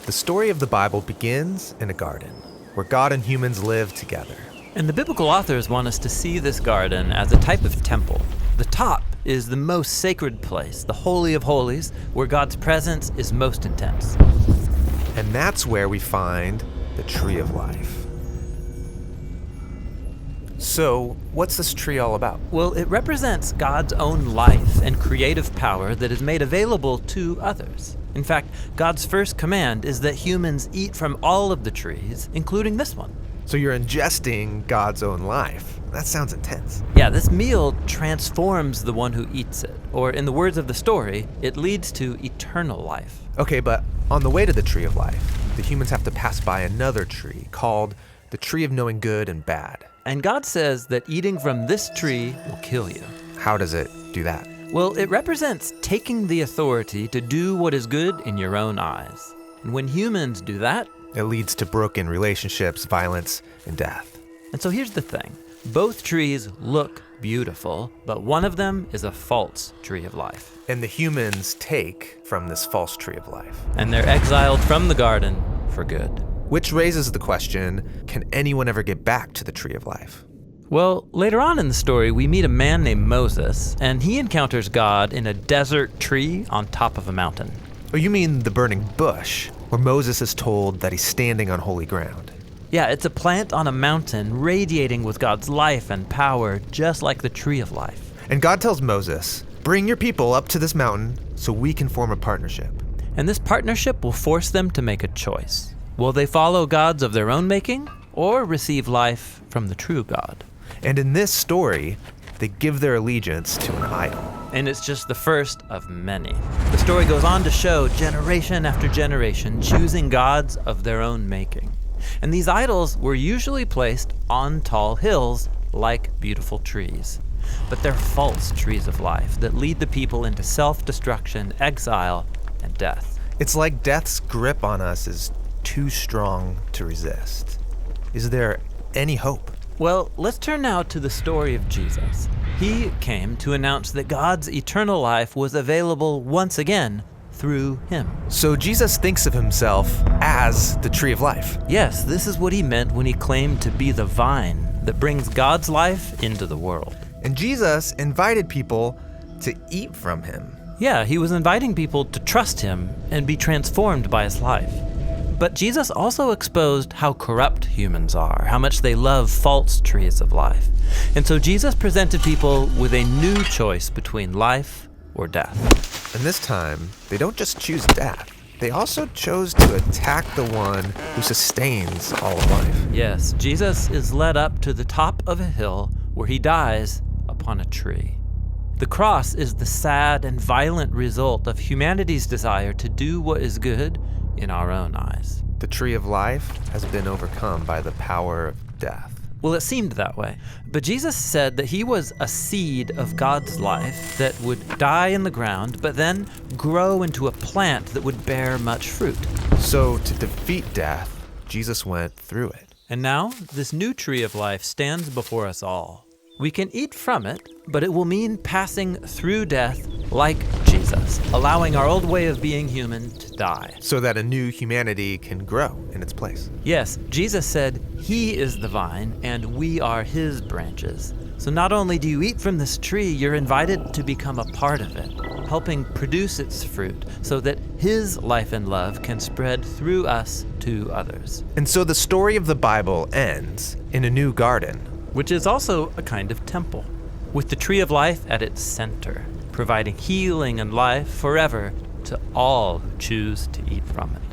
The story of the Bible begins in a garden where God and humans live together. And the biblical authors want us to see this garden as a type of temple. The top is the most sacred place, the Holy of Holies, where God's presence is most intense. And that's where we find the tree of life. So, what's this tree all about? Well, it represents God's own life and creative power that is made available to others. In fact, God's first command is that humans eat from all of the trees, including this one. So you're ingesting God's own life. That sounds intense. Yeah, this meal transforms the one who eats it, or in the words of the story, it leads to eternal life. Okay, but on the way to the tree of life, the humans have to pass by another tree called the tree of knowing good and bad. And God says that eating from this tree will kill you. How does it do that? Well, it represents taking the authority to do what is good in your own eyes. And when humans do that, It leads to broken relationships, violence, and death. and so here's the thing. Both trees look beautiful, but one of them is a false tree of life. And the humans take from this false tree of life. And they're exiled from the garden for good. Which raises the question, can anyone ever get back to the tree of life? Well, later on in the story, we meet a man named Moses, and he encounters God in a desert tree on top of a mountain. Oh, you mean the burning bush, where Moses is told that he's standing on holy ground. Yeah, it's a plant on a mountain radiating with God's life and power, just like the tree of life. And God tells Moses, bring your people up to this mountain so we can form a partnership. And this partnership will force them to make a choice. Will they follow gods of their own making, or receive life from the true God? And in this story, they give their allegiance to an idol. And it's just the first of many. The story goes on to show generation after generation choosing gods of their own making. And these idols were usually placed on tall hills like beautiful trees. But they're false trees of life that lead the people into self-destruction, exile, and death. It's like death's grip on us is too strong to resist. Is there any hope? Well, let's turn now to the story of Jesus. He came to announce that God's eternal life was available once again through him. So Jesus thinks of himself as the tree of life. Yes, this is what he meant when he claimed to be the vine that brings God's life into the world. And Jesus invited people to eat from him. Yeah, he was inviting people to trust him and be transformed by his life. But Jesus also exposed how corrupt humans are, how much they love false trees of life. And so Jesus presented people with a new choice between life or death. And this time, they don't just choose death. They also chose to attack the one who sustains all of life. Yes, Jesus is led up to the top of a hill where he dies upon a tree. The cross is the sad and violent result of humanity's desire to do what is good in our own eyes. The tree of life has been overcome by the power of death. Well, it seemed that way. But Jesus said that he was a seed of God's life that would die in the ground, but then grow into a plant that would bear much fruit. So to defeat death, Jesus went through it. And now, this new tree of life stands before us all. We can eat from it, but it will mean passing through death like Jesus, allowing our old way of being human to die. So that a new humanity can grow in its place. Yes, Jesus said he is the vine and we are his branches. So not only do you eat from this tree, you're invited to become a part of it, helping produce its fruit so that his life and love can spread through us to others. And so the story of the Bible ends in a new garden, which is also a kind of temple, with the tree of life at its center, providing healing and life forever to all who choose to eat from it.